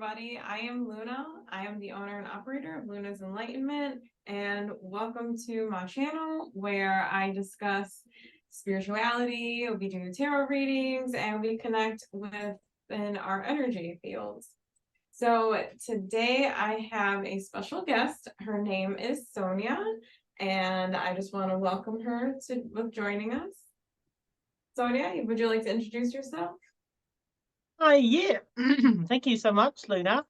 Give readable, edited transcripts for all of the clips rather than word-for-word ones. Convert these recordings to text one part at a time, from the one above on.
everybody. I am Luna. I am the owner and operator of Luna's Enlightenment, and welcome to my channel where I discuss spirituality, we do tarot readings, and we connect within our energy fields. So today I have a special guest. Her name is Sonja, and I just want to welcome her with joining us. Sonja, would you like to introduce yourself? Yeah. Thank you so much, Luna.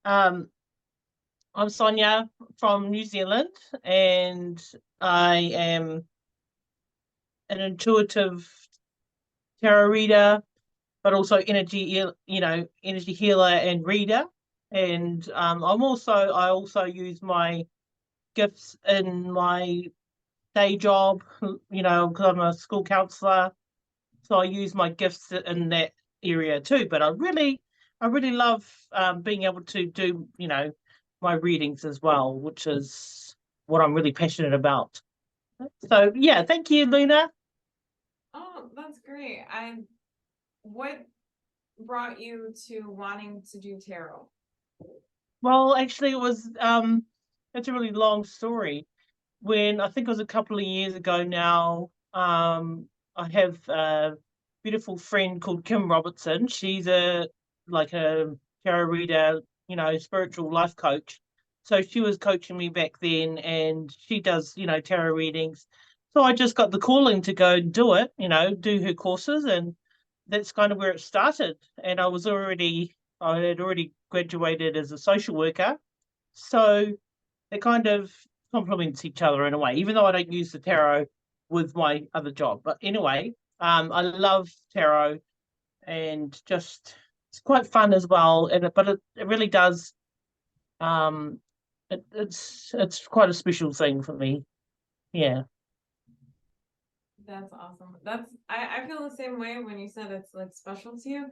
I'm Sonja from New Zealand, and I am an intuitive tarot reader, but also energy healer and reader. And I also use my gifts in my day job, because I'm a school counselor. So I use my gifts in that area too. But I really love being able to do, my readings as well, which is what I'm really passionate about. So yeah, thank you, Luna. Oh, that's great. What brought you to wanting to do tarot? Well, actually, it's a really long story. When I think it was a couple of years ago now, I have a beautiful friend called Kim Robertson. She's a tarot reader, spiritual life coach. So she was coaching me back then, and she does, tarot readings. So I just got the calling to go and do it, do her courses, and that's kind of where it started. And I had already graduated as a social worker, so it kind of complements each other in a way, even though I don't use the tarot with my other job. But anyway, I love tarot, and just it's quite fun as well. But it really does. Um, it's quite a special thing for me. Yeah. That's awesome. I feel the same way when you said it's like special to you,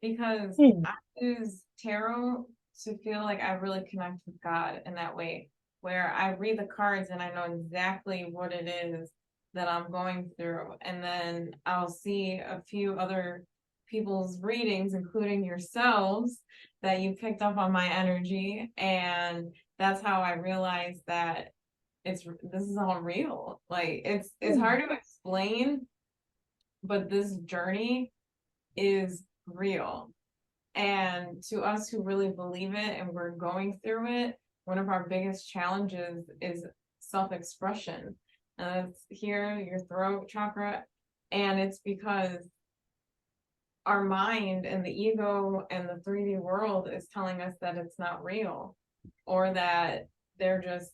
because Yeah. I use tarot to feel like I really connect with God in that way, where I read the cards and I know exactly what it is that I'm going through. And then I'll see a few other people's readings, including yourselves, that you picked up on my energy. And that's how I realized that this is all real. Like it's hard to explain, but this journey is real. And to us who really believe it and we're going through it, one of our biggest challenges is self-expression. It's here, your throat chakra. And it's because our mind and the ego and the 3D world is telling us that it's not real, or that they're just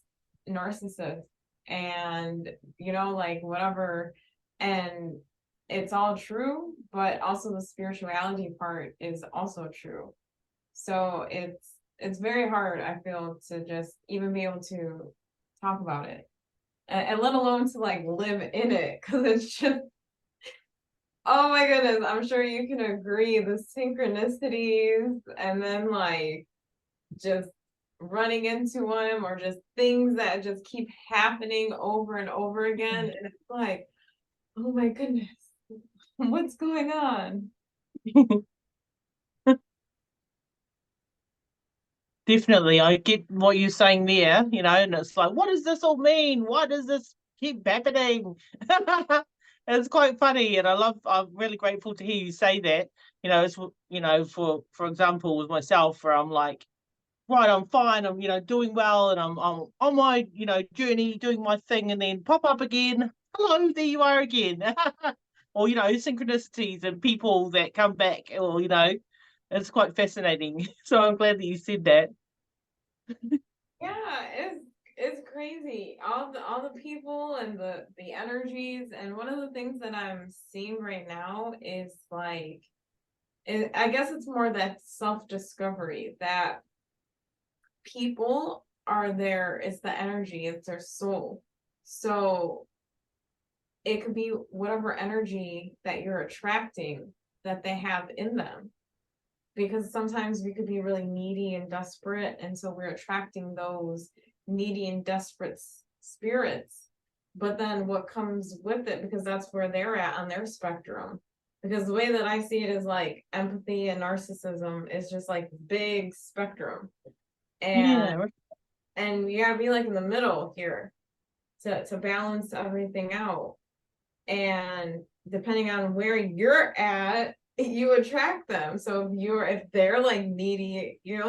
narcissists and like whatever. And it's all true, but also the spirituality part is also true. So it's very hard, I feel, to just even be able to talk about it, and let alone to like live in it, because it's just, oh my goodness, I'm sure you can agree, the synchronicities, and then like just running into them, or just things that just keep happening over and over again. And it's like, oh my goodness, what's going on? Definitely, I get what you're saying there, and it's like, what does this all mean? Why does this keep happening? It's quite funny, and I'm really grateful to hear you say that. It's, for example, with myself, where I'm like, right, I'm fine, I'm, doing well, and I'm on my, journey, doing my thing, and then pop up again. Hello, there you are again. Or, synchronicities and people that come back, or, it's quite fascinating. So I'm glad that you said that. Yeah, it's crazy. All the people and the energies. And one of the things that I'm seeing right now is like, I guess it's more that self-discovery, that people are there, it's the energy, it's their soul. So it could be whatever energy that you're attracting that they have in them, because sometimes we could be really needy and desperate, and so we're attracting those needy and desperate spirits. But then what comes with it, because that's where they're at on their spectrum, because the way that I see it is like empathy and narcissism is just like big spectrum. And Yeah. you gotta be like in the middle here to balance everything out. And depending on where you're at, you attract them. So if they're like needy, you're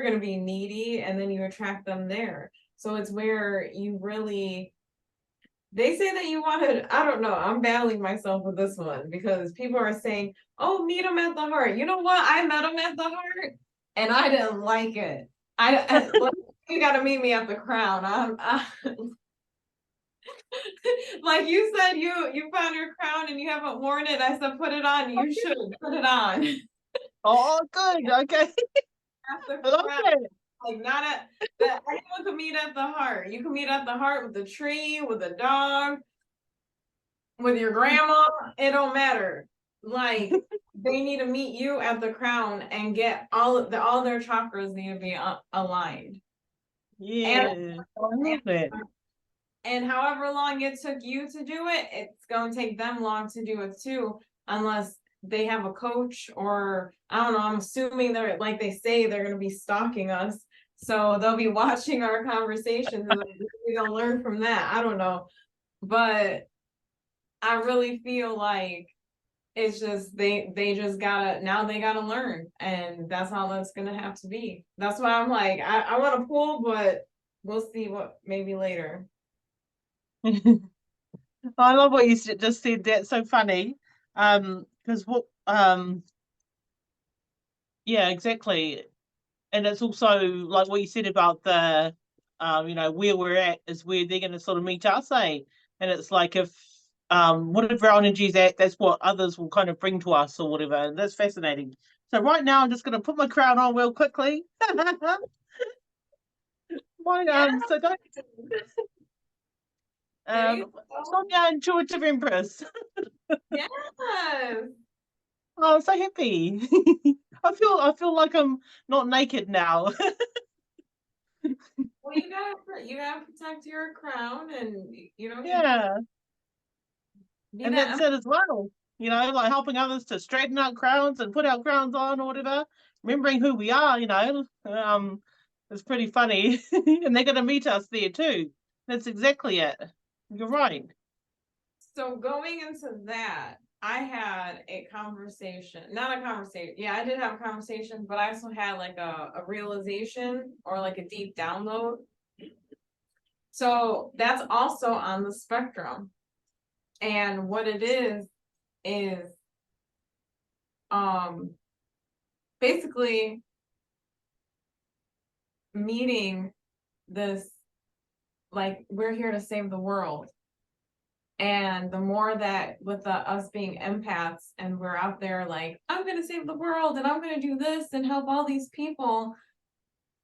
gonna be needy, and then you attract them there. So it's where you really, they say that you want to, I don't know, I'm battling myself with this one because people are saying, oh, meet them at the heart. You know what? I met them at the heart and I didn't like it. Like, you got to meet me at the crown. Like you said, you found your crown and you haven't worn it. I said, put it on. You should put it on. Oh, good. Okay. At the I love crown. it. Like not at that. Anyone can meet at the heart. You can meet at the heart with the tree, with a dog, with your grandma. It don't matter. Like they need to meet you at the crown and get all their chakras need to be aligned. And Yeah. I love it. and however long it took you to do it, it's going to take them long to do it too, unless they have a coach, or I don't know. I'm assuming they're, like they say, they're going to be stalking us. So they'll be watching our conversations and we're going to learn from that. I don't know. But I really feel like it's just they just gotta, now they gotta learn, and that's how that's gonna have to be. That's why I'm like, I want to pull, but we'll see what maybe later. I love what you just said. That's so funny. Because yeah, exactly. And it's also like what you said about the, where we're at is where they're going to sort of meet us, eh? And it's like if, whatever our energy is at, that's what others will kind of bring to us or whatever. And that's fascinating. So right now, I'm just going to put my crown on real quickly. Yeah, So don't, there you go. Sonja, intuitive empress. Yes. Oh, I'm so happy. I feel like I'm not naked now. Well, you gotta protect your crown, and you Yeah. be And that. that's it as well. Like helping others to straighten out crowns and put our crowns on or whatever. Remembering who we are, it's pretty funny. And they're gonna meet us there too. That's exactly it. You're right. So going into that, I had a conversation, not a conversation. Yeah, I did have a conversation, but I also had like a realization or like a deep download. So that's also on the spectrum. And what it is um basically meeting this, like, we're here to save the world. And the more that with us being empaths and we're out there like, I'm going to save the world and I'm going to do this and help all these people,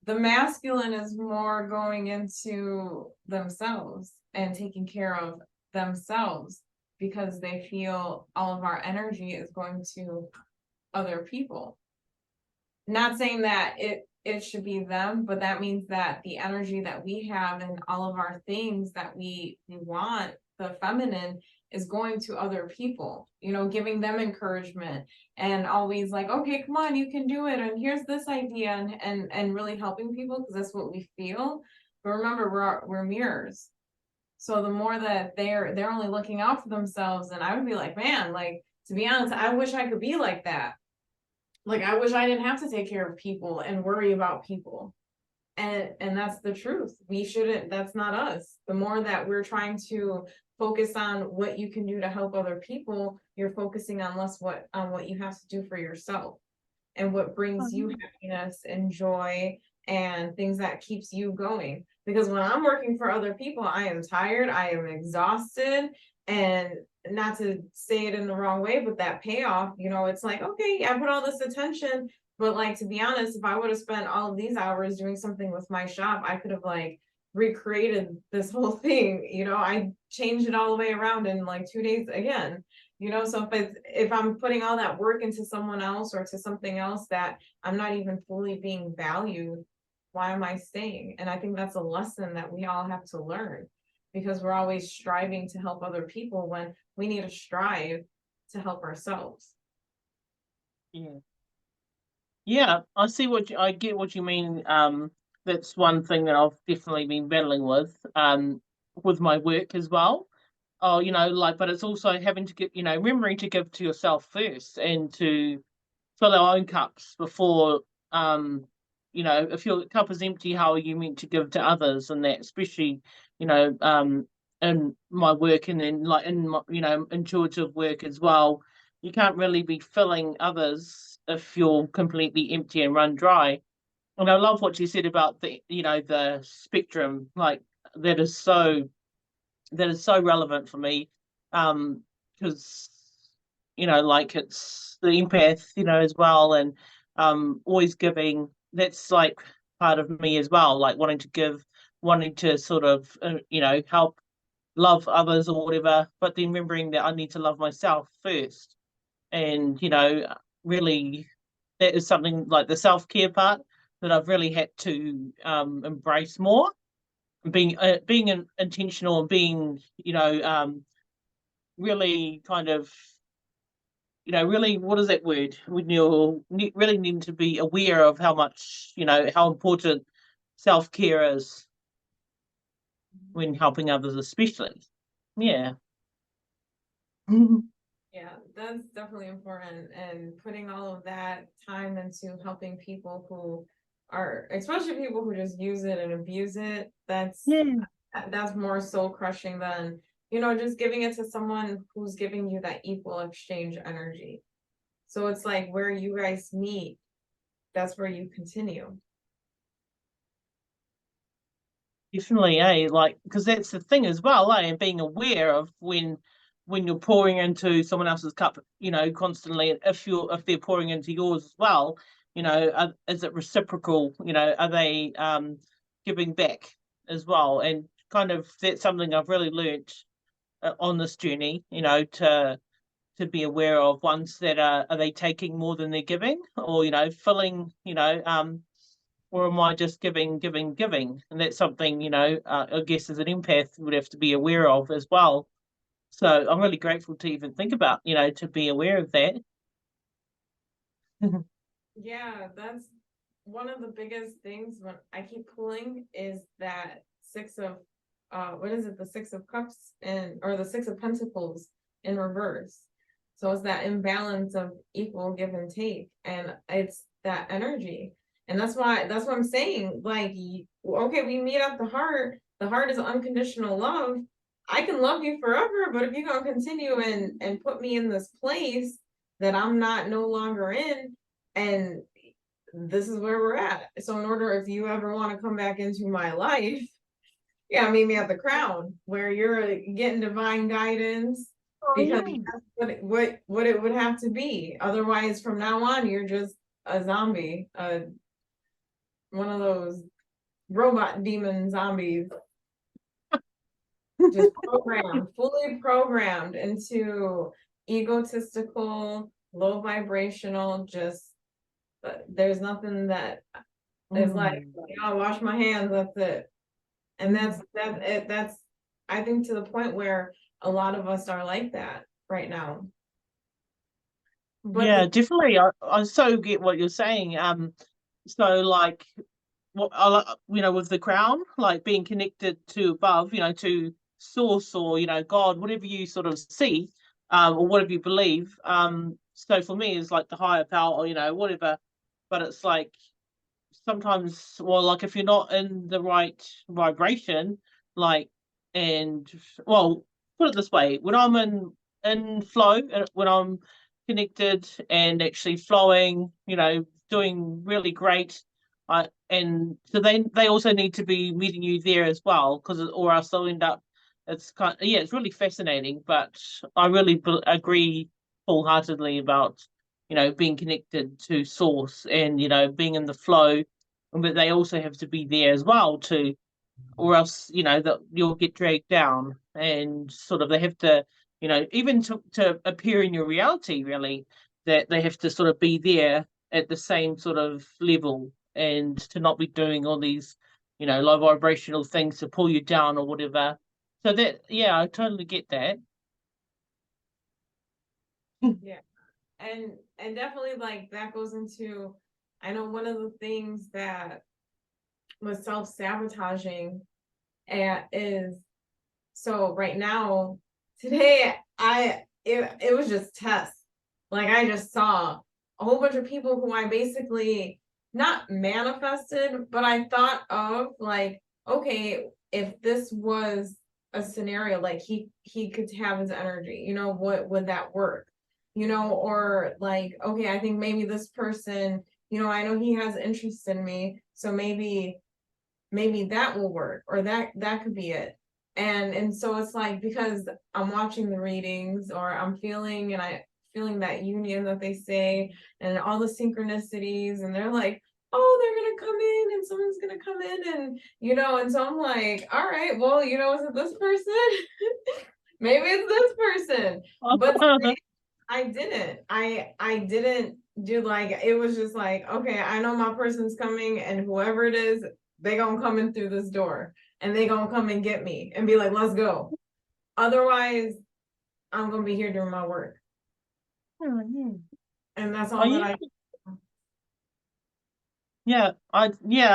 the masculine is more going into themselves and taking care of themselves because they feel all of our energy is going to other people. Not saying that it should be them, but that means that the energy that we have and all of our things that we want, the feminine, is going to other people, giving them encouragement and always like, okay, come on, you can do it, and here's this idea, and really helping people because that's what we feel. But remember, we're mirrors. So the more that they're only looking out for themselves, and I would be like, man, like, to be honest, I wish I could be like that. Like, I wish I didn't have to take care of people and worry about people. And that's the truth. We shouldn't, that's not us. The more that we're trying to focus on what you can do to help other people, you're focusing on less on what you have to do for yourself and what brings you happiness and joy and things that keeps you going. Because when I'm working for other people, I am tired, I am exhausted, and not to say it in the wrong way, but that payoff, it's like, okay, I put all this attention, but like, to be honest, if I would have spent all of these hours doing something with my shop, I could have like recreated this whole thing. I changed it all the way around in like 2 days again. So if I'm putting all that work into someone else or to something else that I'm not even fully being valued, why am I staying? And I think that's a lesson that we all have to learn, because we're always striving to help other people when we need to strive to help ourselves. Yeah. Yeah, I get what you mean. That's one thing that I've definitely been battling with my work as well. Oh, like, but it's also having to remembering to give to yourself first and to fill our own cups before, if your cup is empty, how are you meant to give to others? And that, especially, you know, um, in my work and then like in my, intuitive work as well, you can't really be filling others if you're completely empty and run dry. And I love what you said about the spectrum, like that is so that is so relevant for me. Because like it's the empath, as well, and always giving. That's like part of me as well, like wanting to give, wanting to sort of help, love others or whatever, but then remembering that I need to love myself first. And really, that is something like the self-care part that I've really had to embrace more, being intentional and being really kind of really, what is that word, when you're really need to be aware of how much how important self-care is when helping others, especially. Yeah. Yeah, that's definitely important. And putting all of that time into helping people who are, especially people who just use it and abuse it, Yeah. that's more soul crushing than, just giving it to someone who's giving you that equal exchange energy. So it's like where you guys meet, that's where you continue. Definitely, like, because that's the thing as well, and being aware of when you're pouring into someone else's cup, constantly, if they're pouring into yours as well, is it reciprocal? Are they giving back as well? And kind of that's something I've really learnt on this journey, to be aware of ones that are they taking more than they're giving, or filling, or am I just giving, giving, giving? And that's something, I guess as an empath would have to be aware of as well. So I'm really grateful to even think about, to be aware of that. Yeah, that's one of the biggest things when I keep pulling is that six of what is it, the six of cups and or the six of pentacles in reverse. So it's that imbalance of equal give and take, and it's that energy. And that's what I'm saying. Like, okay, we meet at the heart. The heart is unconditional love. I can love you forever, but if you're gonna continue and put me in this place that I'm not no longer in, and this is where we're at. So in order, if you ever want to come back into my life, yeah, meet me at the crown where you're getting divine guidance, Oh because yeah. that's what it would have to be. Otherwise, from now on, you're just a zombie, one of those robot demon zombies, just programmed, fully programmed into egotistical, low vibrational, just there's nothing that is like, Mm. wash my hands, that's it. And Mm. that's I think to the point where a lot of us are like that right now. But Yeah, definitely. I so get what you're saying. So like what I like, with the crown, like being connected to above, to source, or God, whatever you sort of see, or whatever you believe. So for me, it's like the higher power, or whatever. But it's like sometimes, well, like if you're not in the right vibration, like, and well, put it this way: when I'm in flow, when I'm connected and actually flowing, doing really great. And so they also need to be meeting you there as well, because or else they'll end up. It's yeah, it's really fascinating, but I really agree wholeheartedly about being connected to source, and being in the flow, but they also have to be there as well, to or else that you'll get dragged down, and sort of they have to even to appear in your reality, really, that they have to sort of be there at the same sort of level, and to not be doing all these low vibrational things to pull you down or whatever. So that, yeah, I totally get that. Yeah. And definitely like that goes into, I know one of the things that was self-sabotaging is, so right now, today, it was just tests. Like I just saw a whole bunch of people who I basically not manifested, but I thought of like, okay, if this was a scenario, like he could have his energy, what would that work? Or like, okay, I think maybe this person, I know he has interest in me, so maybe that will work, or that could be it. And so it's like, because I'm watching the readings, or I'm feeling that union that they say, and all the synchronicities, and they're like, oh, they're gonna come in and someone's gonna come in, and so I'm like, all right, well, is it this person? Maybe it's this person. But I didn't do, like, it was just like, okay, I know my person's coming, and whoever it is, they gonna come in through this door, and they gonna come and get me and be like, let's go. Otherwise, I'm gonna be here doing my work. And that's Oh all that yeah, I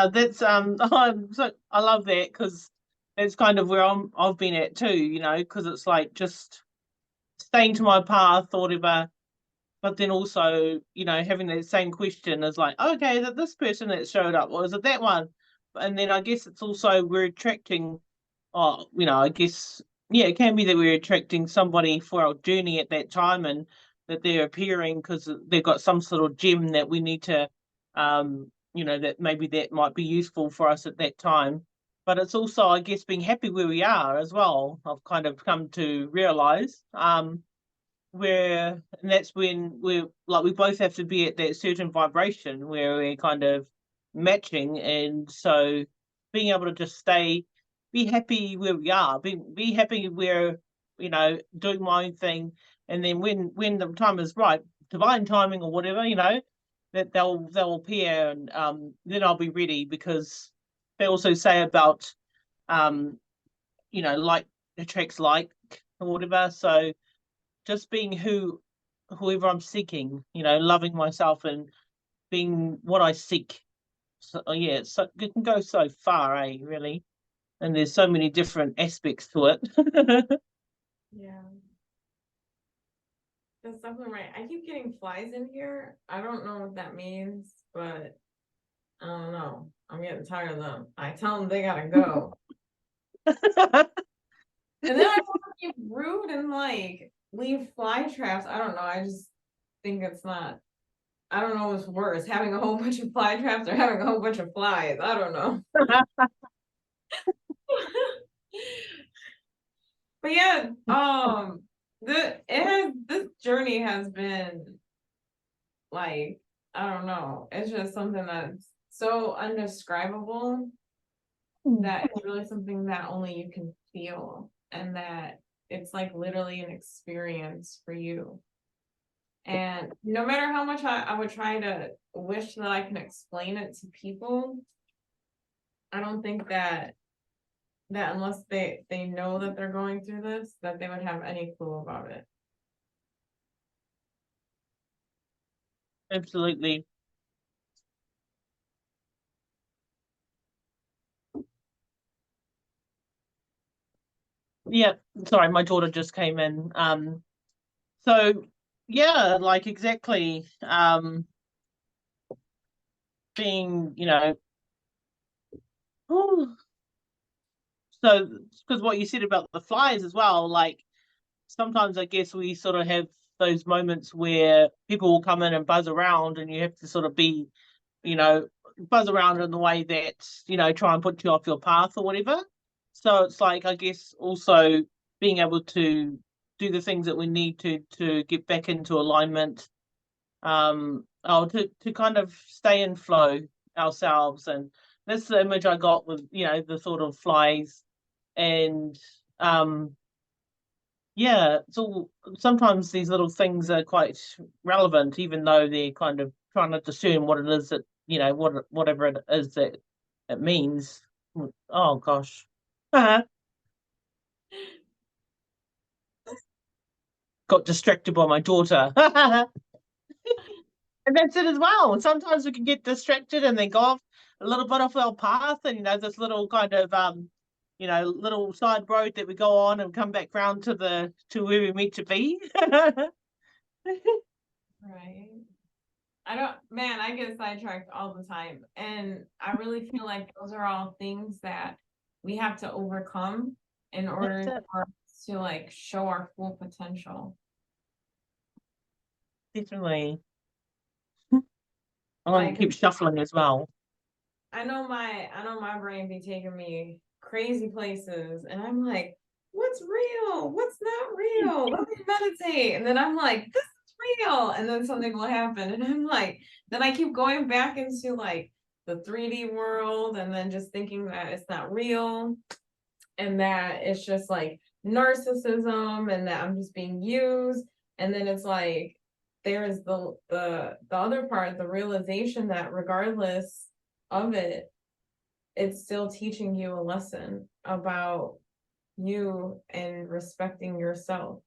that's I love that because that's kind of where I've been at too, because it's like just staying to my path or whatever, but then also, having that same question is like, okay, is it this person that showed up or is it that one? And then I guess it's also we're attracting, I guess, yeah, it can be that we're attracting somebody for our journey at that time and that they're appearing because they've got some sort of gem that we need to, that maybe that might be useful for us at that time. But it's also, I guess, being happy where we are as well. I've kind of come to realize. Where and that's when we both have to be at that certain vibration where we're kind of matching, and so being able to just be happy where we are, be happy where doing my own thing, and then when the time is right, divine timing or whatever, that they'll appear, and then I'll be ready, because they also say about like attracts like or whatever, so just being whoever I'm seeking, loving myself and being what I seek. So, yeah, so it can go so far, really. And there's so many different aspects to it. yeah. That's definitely right. I keep getting flies in here. I don't know what that means, but I don't know. I'm getting tired of them. I tell them they gotta go. And then I want to be rude and like leave fly traps. I don't know. I just think it's not. I don't know what's worse, having a whole bunch of fly traps or having a whole bunch of flies. I don't know. But yeah, this journey has been like, I don't know. It's just something that's so undescribable that it's really something that only you can feel, and that it's like literally an experience for you. And no matter how much I would try to wish that I can explain it to people, I don't think that unless they know that they're going through this, that they would have any clue about it. Absolutely. Yeah. Sorry, my daughter just came in. So yeah, like exactly. Being, so because what you said about the flies as well, like sometimes I guess we sort of have those moments where people will come in and buzz around, and you have to sort of be, you know, buzz around in the way that, try and put you off your path or whatever. So it's like, I guess, also being able to do the things that we need to get back into alignment, to kind of stay in flow ourselves. And that's the image I got with, the sort of flies. And yeah, it's all, sometimes these little things are quite relevant, even though they're kind of trying to discern what it is that, whatever it is that it means. Oh gosh. got distracted by my daughter. And that's it as well. Sometimes we can get distracted and then go off a little bit off our path, and this little kind of little side road that we go on and come back round to where we meant to be. Right. I get sidetracked all the time. And I really feel like those are all things that we have to overcome in order for us to like show our full potential. Definitely. I want to keep shuffling as well. I know my brain be taking me crazy places, and I'm like, what's real? What's not real? Let me meditate. And then I'm like, this is real. And then something will happen. And I'm like, then I keep going back into like the 3D world, and then just thinking that it's not real and that it's just like narcissism and that I'm just being used. And then it's like there is the other part, the realization that regardless of it, it's still teaching you a lesson about you and respecting yourself.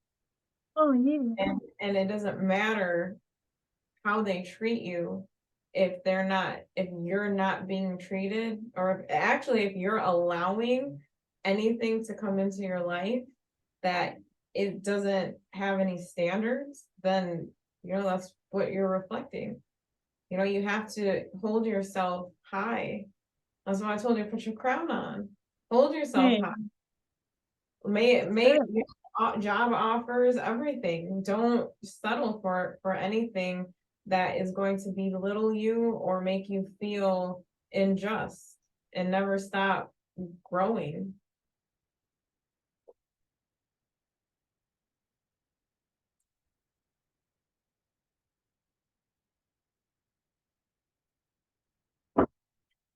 Oh yeah. And it doesn't matter how they treat you if you're not being treated, or if you're allowing anything to come into your life that it doesn't have any standards, then that's what you're reflecting. You have to hold yourself high. That's why I told you, put your crown on. Hold yourself high. Make job offers, everything. Don't settle for anything that is going to belittle you or make you feel unjust, and never stop growing.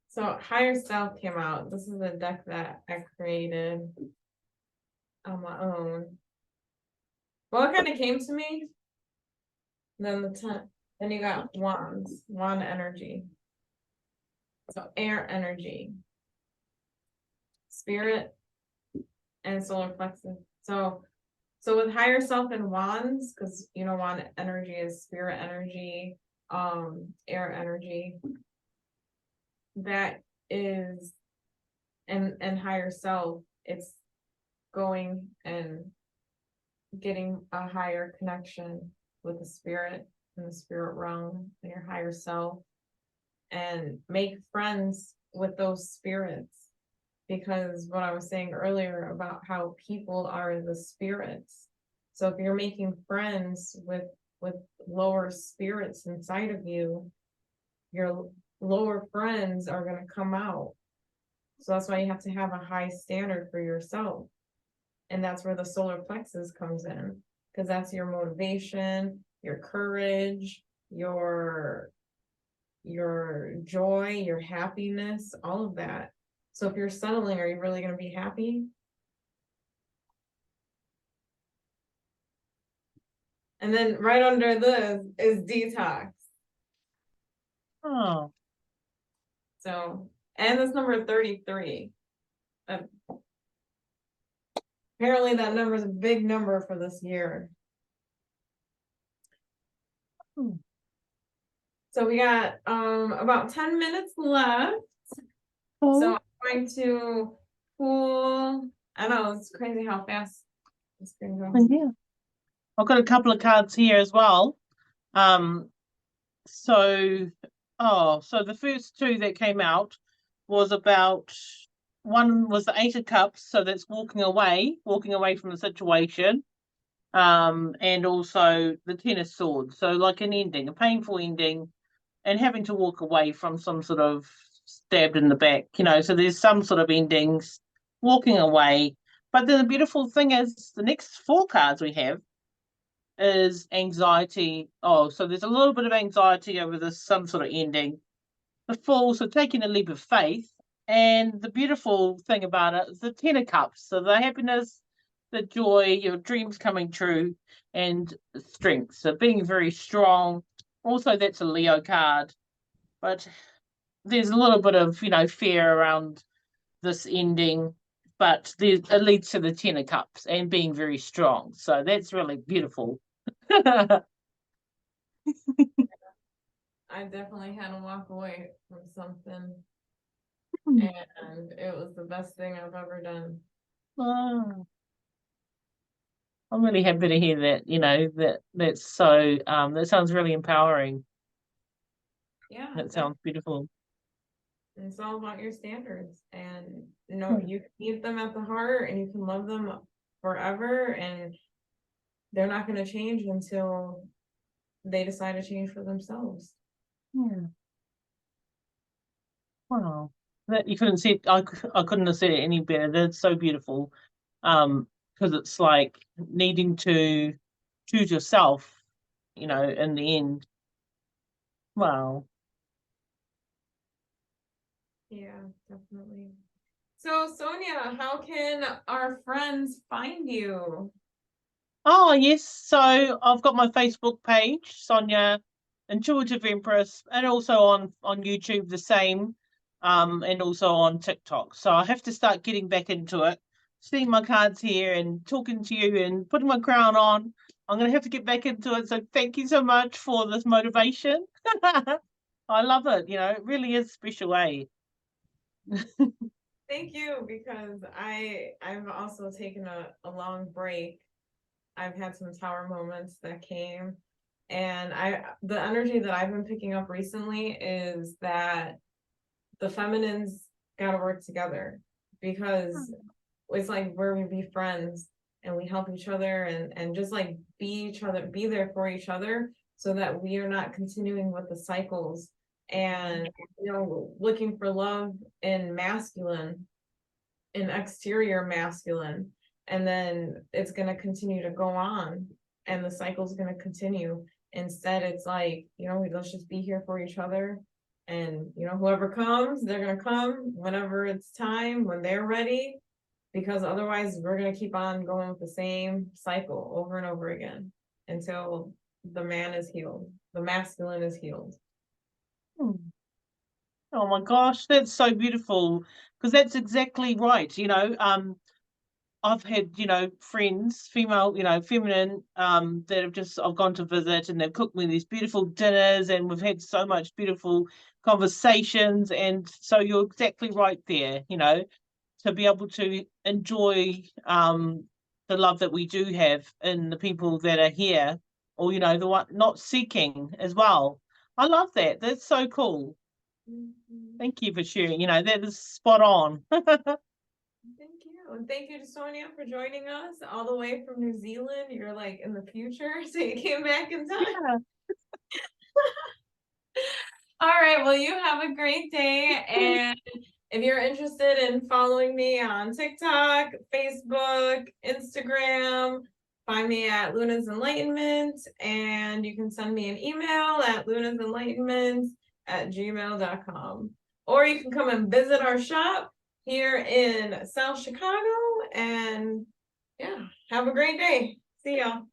So Higher Self came out. This is a deck that I created on my own. Well, it kind of came to me. Then then you got wands, wand energy. So air energy, spirit, and solar plexus. So with Higher Self and wands, because wand energy is spirit energy, air energy. That is, and Higher Self, it's going and getting a higher connection with the spirit and the spirit realm and your higher self, and make friends with those spirits. Because what I was saying earlier about how people are the spirits. So if you're making friends with lower spirits inside of you, your lower friends are going to come out. So that's why you have to have a high standard for yourself. And that's where the solar plexus comes in, because that's your motivation, your courage, your joy, your happiness, all of that. So if you're settling, are you really going to be happy? And then right under this is detox. Oh. So, and this number 33. Apparently that number is a big number for this year. So we got about 10 minutes left. So I'm going to pull. I know it's crazy how fast this thing goes. Yeah. I've got a couple of cards here as well. So the first two that came out was about, one was the Eight of Cups, so that's walking away from the situation. And also the Ten of Swords, so like an ending, a painful ending, and having to walk away from some sort of stabbed in the back, so there's some sort of endings, walking away. But then the beautiful thing is the next four cards we have is anxiety. Oh, so there's a little bit of anxiety over this, some sort of ending. The Fool, so taking a leap of faith. And the beautiful thing about it is the Ten of Cups, so the happiness, the joy, your dreams coming true, and strength. So being very strong. Also, that's a Leo card. But there's a little bit of, fear around this ending. but it leads to the Ten of Cups and being very strong. So that's really beautiful. I definitely had to walk away from something, Hmm. and it was the best thing I've ever done. Oh, I'm really happy to hear that. That's so that sounds really empowering. Yeah, That sounds beautiful. it's all about your standards, and Hmm. you can meet them at the heart, and you can love them forever, and they're not going to change until they decide to change for themselves. Yeah. Wow. That you couldn't see I couldn't have said it any better. That's so beautiful. Because it's like needing to choose yourself, in the end. Wow. Yeah, definitely. So, Sonia, how can our friends find you? Oh, yes. So I've got my Facebook page, Sonja Intuitive Empress, and also on YouTube the same, and also on TikTok. So I have to start getting back into it, seeing my cards here and talking to you and putting my crown on. I'm gonna have to get back into it. So thank you so much for this motivation. I love it. It really is special, eh? Thank you, because I've also taken a long break. I've had some tower moments that came, and the energy that I've been picking up recently is that the feminines got to work together, because it's like where we be friends and we help each other, and just like be there for each other, so that we are not continuing with the cycles, and looking for love in masculine, in exterior masculine, and then it's going to continue to go on, and the cycle's going to continue. Instead, it's like, let's just be here for each other, and whoever comes, they're going to come whenever it's time, when they're ready, because otherwise we're going to keep on going with the same cycle over and over again until the man is healed, the masculine is healed. Hmm. Oh my gosh, that's so beautiful because that's exactly right. I've had, friends, female, feminine, that I've gone to visit and they've cooked me these beautiful dinners and we've had so much beautiful conversations. And so you're exactly right there, to be able to enjoy the love that we do have in the people that are here, or, the one not seeking as well. I love that. That's so cool. Mm-hmm. Thank you for sharing. That is spot on. Thank you. And thank you to Sonia for joining us all the way from New Zealand. You're like in the future, so you came back in time. Yeah. All right. Well, you have a great day. And if you're interested in following me on TikTok, Facebook, Instagram, find me at Luna's Enlightenment. And you can send me an email at lunasenlightenment@gmail.com. Or you can come and visit our shop here in South Chicago. And yeah, have a great day. See y'all.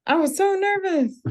I was so nervous.